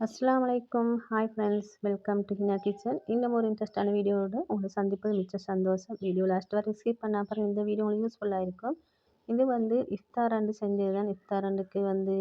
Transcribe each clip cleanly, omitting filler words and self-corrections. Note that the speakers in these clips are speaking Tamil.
அஸ்ஸலாமு அலைக்கும். Hi friends, welcome to Hina kitchen. இன்னும் ஒரு இன்ட்ரெஸ்டான வீடியோவோட உங்களை சந்திப்பது மிச்ச சந்தோஷம். வீடியோ லாஸ்ட் வரை ஸ்கிப் பண்ண அப்புறம் இந்த வீடியோ உங்களுக்கு யூஸ்ஃபுல்லாக இருக்கும். இது வந்து இஃப்தார் அன்று செஞ்சது தான். இஃப்தார் அன்றுக்கு வந்து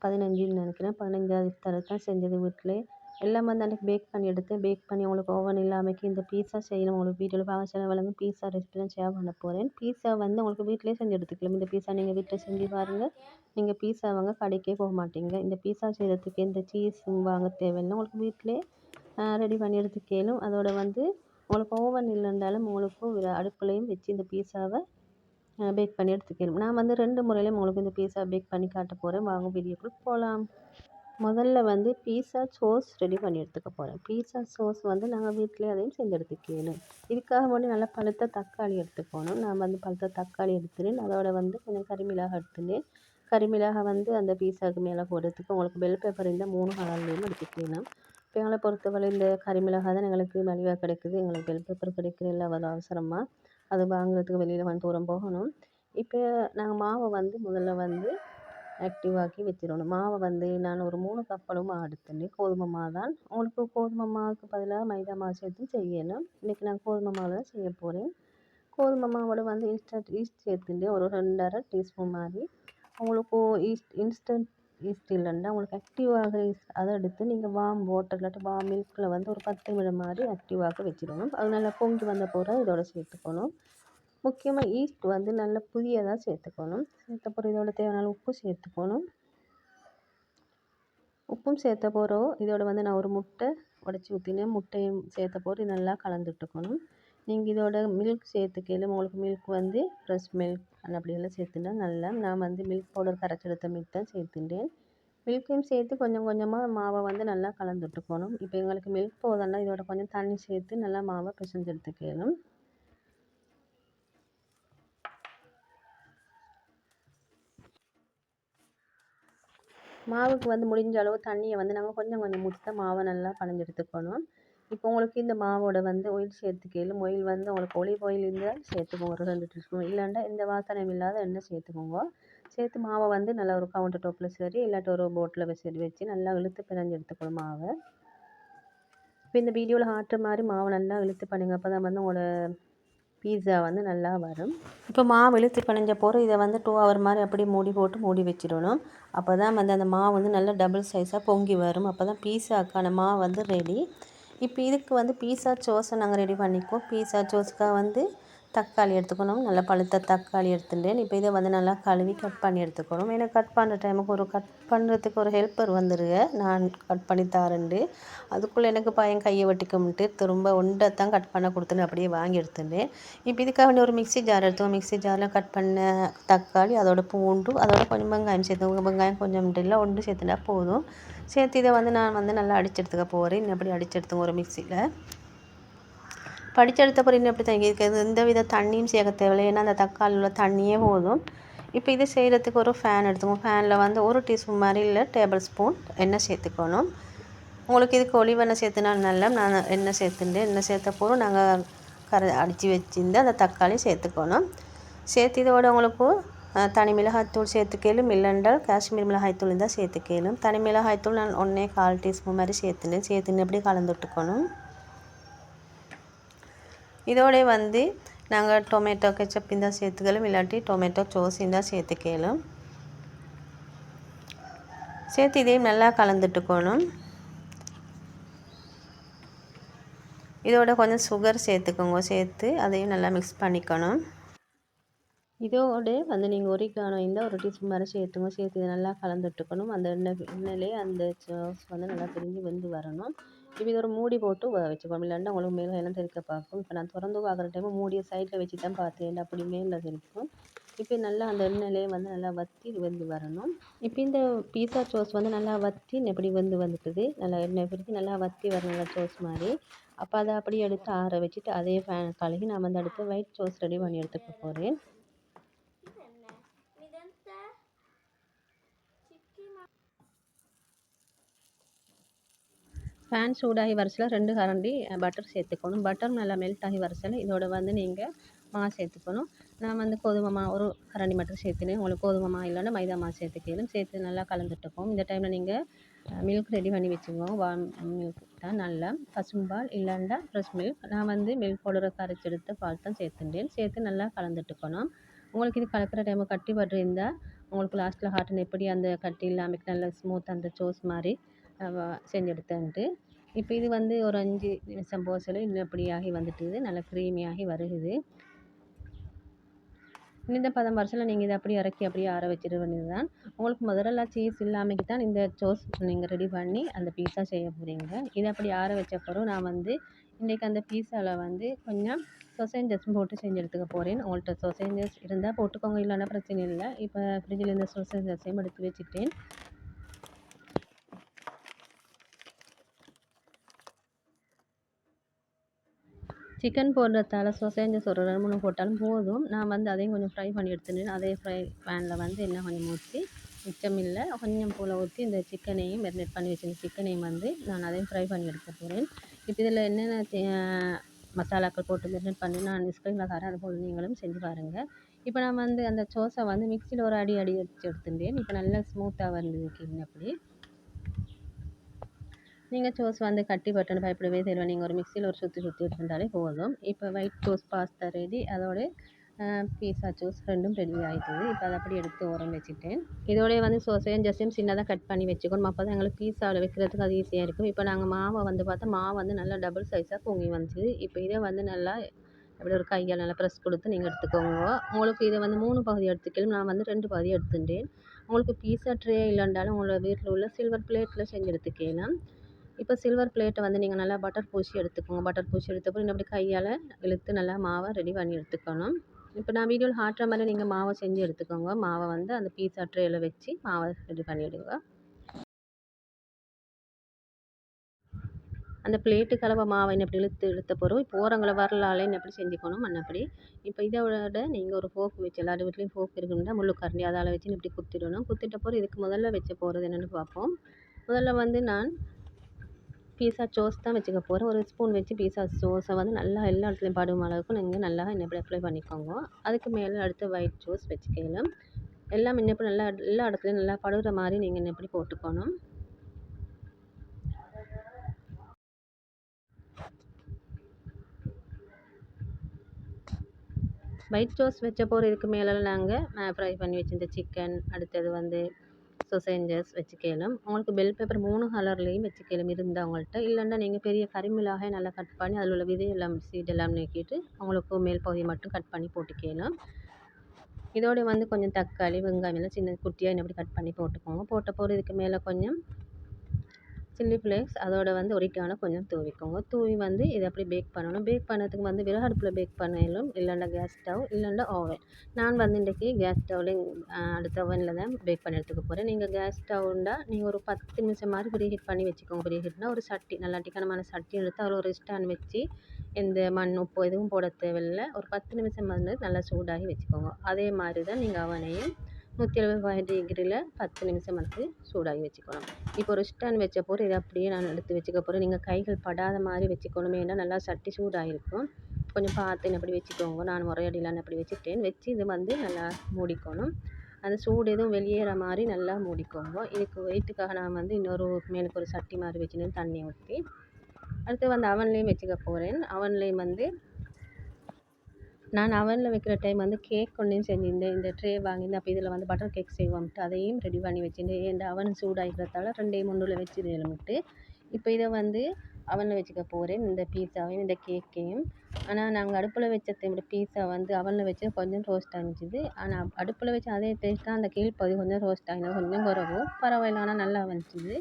15ன்னு நினைக்கிறேன். 15வது இஃப்தார் தான் செஞ்சது வீட்டில். எல்லாம் வந்து அன்றைக்கி பேக் பண்ணி எடுத்தேன். பேக் பண்ணி உங்களுக்கு ஓவன் இல்லாமக்கி இந்த பீஸா செய்யணும். உங்களுக்கு வீடியோவில் பார்க்க சில வழங்கு பீஸா ரெசிபி தான் ஷேர் பண்ண போகிறேன். பீஸா வந்து உங்களுக்கு வீட்டிலே செஞ்சு எடுத்துக்கலாம். இந்த பீஸா நீங்கள் வீட்டில் செஞ்சு பாருங்கள். நீங்கள் பீஸா வாங்க கடைக்கே போக மாட்டீங்க. இந்த பீஸா செய்கிறதுக்கு இந்த சீஸும் வாங்க தேவையில்லை. உங்களுக்கு வீட்டிலே ரெடி பண்ணி எடுத்துக்கலும். அதோட வந்து உங்களுக்கு ஓவன் இல்லைன்றாலும் உங்களுக்கு அடுப்புலையும் வச்சு இந்த பீஸாவை பேக் பண்ணி எடுத்துக்கணும். நான் வந்து 2 முறையிலையும் உங்களுக்கு இந்த பீஸா பேக் பண்ணி காட்ட போகிறேன். வாங்க வீடியோக்குள் போகலாம். முதல்ல வந்து பீஸா சோஸ் ரெடி பண்ணி எடுத்துக்க போகிறேன். பீஸா சோஸ் வந்து நாங்கள் வீட்டிலே அதையும் செஞ்சு எடுத்துக்கணும். இதுக்காக வேண்டி நல்லா பழுத்த தக்காளி எடுத்துக்கணும். நான் வந்து பழுத்த தக்காளி எடுத்துனேன். அதோட வந்து கொஞ்சம் கறிமிளகாய் எடுத்துனேன். கறிமிளகாய் வந்து அந்த பீஸாவுக்கு மேலே போடுறதுக்கு உங்களுக்கு பெல் பேப்பர் இருந்தால் 3 கலர்லேயும் எடுத்துக்கலாம். இப்போ எங்களை பொறுத்தவரை இந்த கறிமிளகாய் தான் எங்களுக்கு மலிவாக கிடைக்குது. எங்களுக்கு பெல் பேப்பர் கிடைக்கிற இல்லை அவசரமாக அது வாங்குறதுக்கு வெளியில் வந்து தூரம் போகணும். இப்போ நாங்கள் மாவை வந்து முதல்ல வந்து ஆக்டிவாக்கி வச்சிடணும். மாவை வந்து நான் ஒரு 3 கப் அளவு மாவு எடுத்துட்டேன். கோதுமை மாவு தான். உங்களுக்கு கோதுமை மாவுக்கு பதிலாக மைதா மாவு சேர்த்து செய்யணும். இன்றைக்கி நான் கோதுமை மாவு தான் செய்ய போகிறேன். கோதுமை மாவோட வந்து ஈஸ்ட் சேர்த்துட்டு ஒரு 2½ டீஸ்பூன் மாதிரி. உங்களுக்கு இன்ஸ்டன்ட் ஈஸ்ட் இல்லைன்னா உங்களுக்கு ஆக்டிவாக ஈஸ்ட் அதை எடுத்து நீங்கள் வார்ம் வாட்டர் இல்லாட்டி வார்ம் மில்கில் வந்து ஒரு 10 நிமிடம் மாதிரி ஆக்டிவாக வச்சிடணும். அது நல்லா பொங்கி வந்த பிறகு இதோட சேர்த்துக்கணும். முக்கியமாக ஈஸ்ட் வந்து நல்ல புதியதாக சேர்த்துக்கணும். சேர்த்த பிறகு இதோட தேவையான உப்பு சேர்த்துக்கணும். உப்பும் சேர்த்த பிறகு இதோட வந்து நான் ஒரு முட்டை உடச்சி ஊற்றினேன். முட்டையும் சேர்த்த பிறகு நல்லா கலந்துட்டுக்கணும். நீங்கள் இதோட மில்க் சேர்த்துக்கையில் உங்களுக்கு மில்க் வந்து ஃப்ரெஷ் மில்க் அப்படியெல்லாம் சேர்த்துனா நல்லா. நான் வந்து மில்க் பவுடர் கரைச்செடுத்த மில்க் தான் சேர்த்துட்டேன். மில்க்கையும் சேர்த்து கொஞ்சம் கொஞ்சமாக மாவை வந்து நல்லா கலந்துட்டுக்கணும். இப்போ எங்களுக்கு மில்க் போதும்னா இதோட கொஞ்சம் தண்ணி சேர்த்து நல்லா மாவை பிசைஞ்சு எடுத்துக்கணும். மாவுக்கு வந்து முடிஞ்ச அளவு தண்ணியை வந்து நாங்கள் கொஞ்சம் கொஞ்சம் ஊற்றி தான் மாவை நல்லா கலந்து எடுத்துக்கணும். இப்போ உங்களுக்கு இந்த மாவோட வந்து ஆயில் சேர்த்துக்கலும். ஆயில் வந்து உங்களுக்கு ஒலிவ் ஆயில் இருந்தால் சேர்த்துக்கோங்க ஒரு 2 டீஸ்பூன். இல்லைன்னா இந்த வாசனை இல்லாத எண்ணெய் சேர்த்துக்கோங்க. சேர்த்து மாவை வந்து நல்லா ஒரு கவுண்டர் டாப்பில் சரி இல்லாட்டி ஒரு போட்டில் வச்சு நல்லா இழுத்து பிணைஞ்சு எடுத்துக்கணும் மாவை. இப்போ இந்த வீடியோவில் ஆட்டுற மாதிரி மாவை நல்லா இழுத்து பண்ணுங்க. அப்போ தான் வந்து உங்களோட பீஸா வந்து நல்லா வரும். இப்போ மாவு இழுத்து பிணைஞ்ச போகிற இதை வந்து 2 ஹவர் மாதிரி அப்படியே மூடி வச்சிடணும். அப்போ தான் வந்து அந்த மாவு வந்து நல்லா டபுள் சைஸாக பொங்கி வரும். அப்போ தான் பீஸாக்கான மாவு வந்து ரெடி. இப்போ இதுக்கு வந்து பீஸா சோஸை நாங்கள் ரெடி பண்ணிக்குவோம். பீஸா சோஸுக்காக வந்து தக்காளி எடுத்துக்கணும். நல்லா பழுத்த தக்காளி எடுத்துட்டேன். இப்போ இதை வந்து நல்லா கழுவி கட் பண்ணி எடுத்துக்கணும். ஏன்னா கட் பண்ணுற டைமுக்கு கட் பண்ணுறதுக்கு ஒரு ஹெல்ப்பர் வந்துடுங்க. நான் கட் பண்ணி தரேன்ட்டு அதுக்குள்ளே எனக்கு பையன் கையை வெட்டிக்கும்ட்டு திரும்ப ஒன்றை தான் கட் பண்ண கொடுத்துன்னு அப்படியே வாங்கி எடுத்துட்டேன். இப்போ இதுக்காக வேண்டிய ஒரு மிக்ஸி ஜார் எடுத்தோம். மிக்ஸி ஜாரில் கட் பண்ண தக்காளி அதோட பூண்டு அதோட கொஞ்சம் வெங்காயம் சேர்த்து வெங்காயம் கொஞ்சம் இல்லை ஒன்று சேர்த்துனா போதும். சேர்த்து இதை வந்து நான் வந்து நல்லா அடிச்சு எடுத்துக்க போகிறேன். அப்படி அடிச்சு எடுத்துங்க ஒரு மிக்ஸியில். படிச்செடுத்த பிறகு இன்னும் எப்படி தங்கி இருக்குது. எந்த வித தண்ணியும் சேர்க்க தேவையில்லை. ஏன்னா அந்த தக்காளியில் உள்ள தண்ணியே போதும். இப்போ இது செய்கிறதுக்கு ஒரு ஃபேன் எடுத்துக்கோங்க. ஃபேனில் வந்து 1 டீஸ்பூன் மாதிரி இல்லை டேபிள் ஸ்பூன் எண்ணெய் சேர்த்துக்கணும். உங்களுக்கு இதுக்கு ஒலிவ் எண்ணெய் சேர்த்துனா நல்லா. நான் எண்ணெய் சேர்த்துட்டேன். எண்ணெய் சேர்த்த போகிறோம் நாங்கள் அடித்து வச்சுருந்து அந்த தக்காளி சேர்த்துக்கணும். சேர்த்து இதோட உங்களுக்கு தனி மிளகாய்த்தூள் சேர்த்துக்கலும். இல்லைன்றால் காஷ்மீர் மிளகாய்த்தூள் இருந்தால் சேர்த்துக்கலும். தனி மிளகாய்த்தூள் நான் 1¼ டீஸ்பூன் மாதிரி சேர்த்துன்னு அப்படியே கலந்துட்டுக்கணும். இதோட வந்து நாங்கள் டொமேட்டோ கெச்சப் இருந்தால் சேர்த்துக்கலும். இல்லாட்டி டொமேட்டோ சோஸ் இருந்தால் சேர்த்துக்கலும். சேர்த்து இதையும் நல்லா கலந்துட்டுக்கணும். இதோட கொஞ்சம் சுகர் சேர்த்துக்கோங்க. சேர்த்து அதையும் நல்லா மிக்ஸ் பண்ணிக்கணும். இதோட வந்து நீங்கள் ஒரிகானோ இருந்தால் 1 டீஸ்பூன் மாதிரி சேர்த்துங்க. சேர்த்து இதை நல்லா கலந்துட்டுக்கணும். அந்த எண்ணெயிலே அந்த சோஸ் வந்து நல்லா பிரிஞ்சு வெந்து வரணும். இப்போ இது ஒரு மூடி போட்டு வச்சுக்கணும். இல்லைன்னா உங்களுக்கு மேலே எல்லாம் தெறிக்க பார்க்கும். இப்போ நான் திறந்து பார்க்குற டைமு மூடியை சைடில் வச்சு தான் பார்த்தேன். அப்படி மேலே தெரிக்கும். இப்போ நல்லா அந்த எண்ணெயிலே வந்து நல்லா வற்றி வெந்து வரணும். இப்போ இந்த பீஸா சோஸ் வந்து நல்லா வற்றி எப்படி வந்துட்டுது. நல்லா எண்ணெய் பிரித்து நல்லா வற்றி வரணும். நல்லா சோஸ் மாதிரி. அப்போ அதை அப்படியே எடுத்து ஆற வச்சுட்டு அதே ஃபேன் கழுகி நான் வந்து அடுத்து ஒயிட் சோஸ் ரெடி பண்ணி எடுத்துக்க போகிறேன். பேன் சூடாகி வரிசையில் 2 கரண்டி பட்டர் சேர்த்துக்கணும். பட்டர் நல்லா மெல்ட் ஆகி வரிசையில் இதோட வந்து நீங்கள் மாவு சேர்த்துக்கணும். நான் வந்து கோதுமை மாவு ஒரு கரண்டி மட்டும் சேர்த்துனேன். உங்களுக்கு கோதுமை மாவு இல்லைன்னா மைதா மாவு சேர்த்துக்கணும். சேர்த்து நல்லா கலந்துட்டுக்கோம். இந்த டைமில் நீங்கள் மில்க் ரெடி பண்ணி வச்சுக்குவோம். வார்ம் மில்க் தான் நல்லா பசும்பால் இல்லைன்னா ஃப்ரெஷ் மில்க். நான் வந்து மில்க் பவுடரை கரைச்சி எடுத்த பால் தான் சேர்த்துட்டேன். சேர்த்து நல்லா கலந்துட்டுக்கணும். உங்களுக்கு இது கலக்கிற டைம் கட்டி பட்டு இருந்தால் உங்களுக்கு லாஸ்ட்டில் ஹாட்டன் எப்படி அந்த கட்டி இல்லாமல் நல்லா ஸ்மூத் அந்த சோஸ் மாதிரி செஞ்சு எடுத்தேன்ட்டு. இப்போ இது வந்து ஒரு 5 நிமிஷம் போசல இன்னும் இப்படியாகி வந்துட்டுது, நல்லா க்ரீமியாகி வருகுது. இந்த பதம் வரிசையில் நீங்கள் இதை அப்படியே இறக்கி அப்படியே ஆற வச்சிட வேண்டியது தான். உங்களுக்கு முதல்ல சீஸ் இல்லாமல் தான் இந்த சோஸ் நீங்கள் ரெடி பண்ணி அந்த பீஸா செய்ய போகிறீங்க. இதை அப்படி ஆற வச்ச பிறகு நான் வந்து இன்றைக்கி அந்த பீஸாவில் வந்து கொஞ்சம் சொசேஞ்சஸ் போட்டு செஞ்சு எடுத்துக்க போகிறேன். உங்கள்கிட்ட சொசேஞ்சஸ் இருந்தால் போட்டுக்கோங்க, இல்லைன்னா பிரச்சனை இல்லை. இப்போ ஃப்ரிட்ஜில் இந்த சொசேஞ்சஸையும் எடுத்து வச்சுட்டேன். சிக்கன் போடுறதால சொசேஞ்சஸ் ஒரு 2-3 போட்டாலும் போதும். நான் வந்து அதையும் கொஞ்சம் ஃப்ரை பண்ணி எடுத்துட்டேன். அதே ஃப்ரை பேனில் வந்து எண்ணெய் கொஞ்சம் ஊற்றி மிச்சம் இல்லை கொஞ்சம் போல் ஊற்றி இந்த சிக்கனையும் மெரினேட் பண்ணி வச்சுருந்த சிக்கனையும் வந்து நான் அதையும் ஃப்ரை பண்ணி எடுக்க போகிறேன். இப்போ இதில் என்னென்ன மசாலாக்கள் போட்டு மெரினேட் பண்ணி நான் ஸ்க்ரீனில் தரேன், அது போல் நீங்களும் செஞ்சு பாருங்கள். இப்போ நான் வந்து அந்த சோஸை வந்து மிக்சியில் ஒரு அடி வச்சு எடுத்துட்டேன். இப்போ நல்லா ஸ்மூத்தாக வந்ததுக்கு அப்படி நீங்கள் சோஸ் வந்து கட்டி பட்டுன்னு பயப்படவே தேவை. நீங்கள் ஒரு மிக்சியில் ஒரு சுற்றி எடுத்துட்டாலே போதும். இப்போ ஒயிட் சோஸ் பாஸ்தா ரெடி, அதோட பீஸா சோஸ் ரெண்டும் ரெடி ஆகிட்டுது. இப்போ அதை அப்படி எடுத்து ஓரம் வச்சுட்டேன். இதோடய வந்து சோஸையும் ஜஸ்டையும் சின்னதாக கட் பண்ணி வச்சுக்கணும். அப்போ தான் எங்களுக்கு பீஸாவில் வைக்கிறதுக்கு அது ஈஸியாக இருக்கும். இப்போ நாங்கள் மாவை வந்து பார்த்தா மாவு வந்து நல்லா டபுள் சைஸாக பொங்கி வந்துச்சு. இப்போ இதை வந்து நல்லா எப்படி ஒரு கையால் நல்லா ப்ரெஸ் கொடுத்து நீங்கள் எடுத்துக்கோங்க. உங்களுக்கு இதை வந்து 3 பகுதி எடுத்துக்கலாம். நான் வந்து 2 பகுதி எடுத்துட்டேன். உங்களுக்கு பீஸா ட்ரே இல்லைன்றாலும் உங்களோட வீட்டில் உள்ள சில்வர் பிளேட்டில் செஞ்சு எடுத்துக்கலாம். இப்போ சில்வர் பிளேட்டை வந்து நீங்கள் நல்லா பட்டர் பூசி எடுத்துக்கோங்க. பட்டர் பூசி எடுத்தப்போ அப்படி கையால் இழுத்து நல்லா மாவை ரெடி பண்ணி எடுத்துக்கணும். இப்போ நான் வீடியோவில் காட்டுற மாதிரி நீங்கள் மாவை செஞ்சு எடுத்துக்கோங்க. மாவை வந்து அந்த பீஸா ட்ரேயில் வச்சு மாவை ரெடி பண்ணிவிடுங்க. அந்த பிளேட்டு கலவை மாவை எப்படி இழுத்த பிறகு இப்போ ஓரங்களை வரலாலே எப்படி செஞ்சுக்கணும் மண்ணப்படி. இப்போ இதை விட நீங்கள் ஒரு ஃபோக் வச்சு, எல்லா வீட்லேயும் ஃபோக் இருக்குன்னா முள்ளுக்கரண்டி அதால் வச்சு இப்படி குத்திடணும். குத்திட்ட பிறகு இதுக்கு முதல்ல வச்ச போகிறது என்னென்னு பார்ப்போம். முதல்ல வந்து நான் பீஸா சோஸ் தான் வச்சுக்க போகிறேன். ஒரு ஸ்பூன் வச்சு பீஸா சோஸை வந்து நல்லா எல்லா இடத்துலையும் படும் அளவுக்கு நீங்கள் நல்லா இன்னப்படி அப்ளை பண்ணிக்கோங்க. அதுக்கு மேலே அடுத்து ஒயிட் சோஸ் வச்சுக்கலாம். எல்லாம் இன்னப்படி நல்லா எல்லா இடத்துலையும் நல்லா படுகிற மாதிரி நீங்கள் இன்னப்படி போட்டுக்கணும். ஒயிட் சோஸ் வச்ச போகிற இதுக்கு மேலே நாங்கள் ஃப்ரை பண்ணி வச்சுருந்த சிக்கன், அடுத்தது வந்து சொசேஞ்சஸ் வச்சுக்கலாம். உங்களுக்கு பெல் பேப்பர் 3 கலர்லேயும் வச்சுக்கலாம் இருந்தால் அவங்கள்ட்ட. இல்லைன்னா நீங்கள் பெரிய கறிமிளகாய் நல்லா கட் பண்ணி அதில் உள்ள விதையெல்லாம் சீடெல்லாம் நீக்கிட்டு அவங்களுக்கு மேல் பகுதியை மட்டும் கட் பண்ணி போட்டுக்கலாம். இதோட வந்து கொஞ்சம் தக்காளி, வெங்காயம் எல்லாம் சின்ன குட்டியாக இன்னப்படி கட் பண்ணி போட்டுக்கோங்க. போட்ட போகிற இதுக்கு மேலே கொஞ்சம் சில்லி ஃப்ளேக்ஸ், அதோட வந்து ஒரிக்கான கொஞ்சம் தூவிக்கோங்க. தூவி வந்து இதை அப்படி பேக் பண்ணணும். பேக் பண்ணதுக்கு வந்து விறகு அடுப்பில் பேக் பண்ணலும், இல்லைன்னா கேஸ் ஸ்டவ், இல்லைன்னா ஓவன். நான் வந்து இன்றைக்கி கேஸ் ஸ்டவ்வில் அடுத்த ஓவனில் தான் பேக் பண்ணி எடுத்துக்க போகிறேன். நீங்கள் கேஸ் ஸ்டவ்ண்டா நீங்கள் ஒரு 10 நிமிஷம் மாதிரி ப்ரீஹீட் பண்ணி வச்சுக்கோங்க. ப்ரீஹீட்னா ஒரு சட்டி நல்லா டிக்கனமான சட்டி எடுத்து அதில் ஒரு ஸ்டாண்ட் வச்சு எந்த மண் உப்பு எதுவும் போட தேவையில்லை. ஒரு 10 நிமிஷம் வந்து நல்லா சூடாகி வச்சுக்கோங்க. அதே மாதிரி தான் நீங்கள் அவனையும் 175 டிகிரியில் 10 நிமிஷம் வந்து சூடாகி வச்சுக்கணும். இப்போ ஒரு ஸ்டாண்ட் வச்ச போகிற இதை அப்படியே நான் எடுத்து வச்சுக்க போகிறேன். நீங்கள் கைகள் படாத மாதிரி வச்சுக்கணுமே, ஏன்னா நல்லா சட்டி சூடாகிருக்கும். கொஞ்சம் பார்த்து அப்படி வச்சுக்கோங்க. நான் முறையடிலாம் அப்படி வச்சுட்டேன். வச்சு இது வந்து நல்லா மூடிக்கணும். அந்த சூடு எதுவும் வெளியேற மாதிரி நல்லா மூடிக்கோங்க. இதுக்கு வெயிட்டுக்காக நான் வந்து இன்னொரு மேலுக்கு ஒரு சட்டி மாதிரி வச்சுன்னு தண்ணி ஊற்றி அடுத்து வந்து அவன்லேயும் வச்சுக்க போகிறேன். அவன்லேயும் வந்து நான் அவனில் வைக்கிற டைம் வந்து கேக் ஒன்றையும் செஞ்சுருந்தேன். இந்த ட்ரே வாங்கியிருந்தேன். அப்போ இதில் வந்து பட்டர் கேக் செய்வோம்ட்டு அதையும் ரெடி பண்ணி வச்சுருந்தேன். இந்த அவன் சூடாகிறதால 2யும் ஒன்றில் வச்சுருந்துட்டு இப்போ இதை வந்து அவனில் வச்சுக்க போகிறேன். இந்த பீஸாவையும் இந்த கேக்கையும். ஆனால் நாங்கள் அடுப்பில் வச்ச பீஸா வந்து அவனில் வச்சு கொஞ்சம் ரோஸ்ட் ஆகிச்சுது. ஆனால் அடுப்பில் வச்சு அதே டேஸ்ட்டாக அந்த கீழ்ப்பகுதி கொஞ்சம் ரோஸ்ட் ஆகினது கொஞ்சம் குறவும் பரவாயில்ல, ஆனால் நல்லா வந்துச்சுது.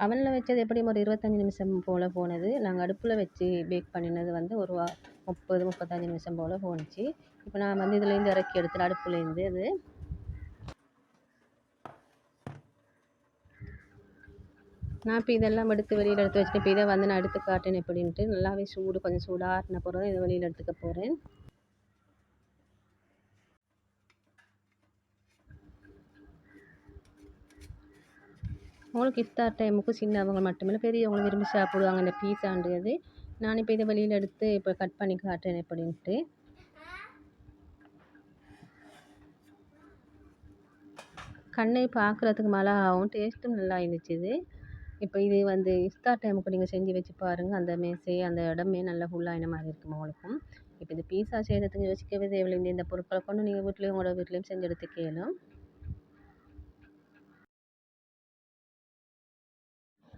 அவனில் வச்சது எப்படியும் ஒரு 25 நிமிஷம் போல் போனது. நாங்கள் அடுப்பில் வச்சு பேக் பண்ணினது வந்து ஒரு 30-35 நிமிஷம் போல் போணுச்சு. இப்போ நான் வந்து இதுலேருந்து இறக்கி எடுத்துட்டு அடுப்புலேருந்து அது நான் இப்போ இதெல்லாம் எடுத்து வெளியில் எடுத்து வச்சுட்டு இப்போ இதை வந்து நான் எடுத்து காட்டேன் எப்படின்ட்டு. நல்லாவே சூடு கொஞ்சம் சூடாகின பிறகு இதை வெளியில் எடுத்துக்க போகிறேன். உங்களுக்கு இஃப்தார் டைமுக்கு சின்னவங்க மட்டுமில்லை பெரியவங்க விரும்பி சாப்பிடுவாங்க இந்த பீஸான்றது. நான் இப்போ இதை வெளியில் எடுத்து இப்போ கட் பண்ணி காட்டுறேன் எப்படின்ட்டு. கண்ணே பார்க்குறதுக்கு மழகாவும் டேஸ்ட்டும் நல்லா இருந்துச்சு இது. இப்போ இது வந்து இஃப்தார் டைமுக்கு நீங்கள் செஞ்சு வச்சு பாருங்கள். அந்த மேசை அந்த இடமே நல்லா ஃபுல்லாகின மாதிரி இருக்கும் உங்களுக்கும். இப்போ இந்த பீஸா செய்கிறதுக்கு யோசிக்கவே தேவையில்லை. இந்த பொருட்களை கொண்டு நீங்கள் வீட்லேயும் உங்களோட வீட்லேயும் செஞ்சு எடுத்துக்கலாம்.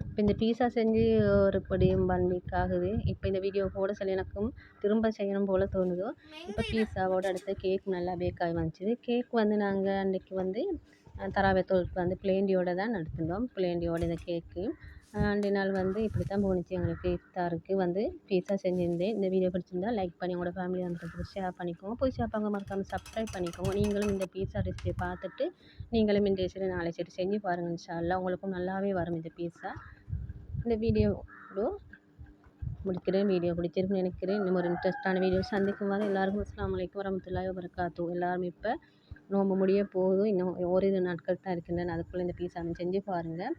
இப்போ இந்த பீஸா செஞ்சு ஒரு படியும் 1 வீக் ஆகுது. இப்போ இந்த வீடியோ போட சொல்லி எனக்கும் திரும்ப செய்யணும் போல் தோணுதோ. இப்போ பீஸாவோட அடுத்து கேக் நல்லா பேக் ஆகி வந்துச்சு. கேக் வந்து நாங்கள் அன்றைக்கி வந்து தராவியத்தோருக்கு வந்து பிளேண்டியோட தான் நடத்திருந்தோம். பிளேண்டியோட இந்த கேக்கு 2 நாள் வந்து இப்படி தான் போணுச்சு எங்களுக்கு. இஃப்தாருக்கு வந்து பீஸா செஞ்சுருந்தேன். இந்த வீடியோ பிடிச்சிருந்தா லைக் பண்ணி உங்களோட ஃபேமிலி வந்துட்டு ஷேர் பண்ணிக்கோங்க. போய் ஷேப்பாங்க மறக்காமல் சப்ஸ்கிரைப் பண்ணிக்கோங்க. நீங்களும் இந்த பீஸா ரெசிபியை பார்த்துட்டு நீங்களும் இந்த சரி நாளை சரி செஞ்சு பாருங்கள். இன்ஷா அல்லாஹ் உங்களுக்கும் நல்லாவே வரும் இந்த பீஸா. இந்த வீடியோ முடிக்கிறேன். வீடியோ பிடிச்சிருக்குன்னு நினைக்கிறேன். இன்னும் ஒரு இன்ட்ரெஸ்டான வீடியோ சந்திக்கும் வரை எல்லாருக்கும் அஸ்ஸலாமு அலைக்கும் வரஹ்மத்துல்லாஹி வபரகாத்துஹு. எல்லாரும் இப்போ நோன்பு முடிய போதும். இன்னும் ஓரிரு நாட்கள் தான் இருக்கின்றன. அதுக்குள்ளே இந்த பீஸா செஞ்சு பாருங்கள்.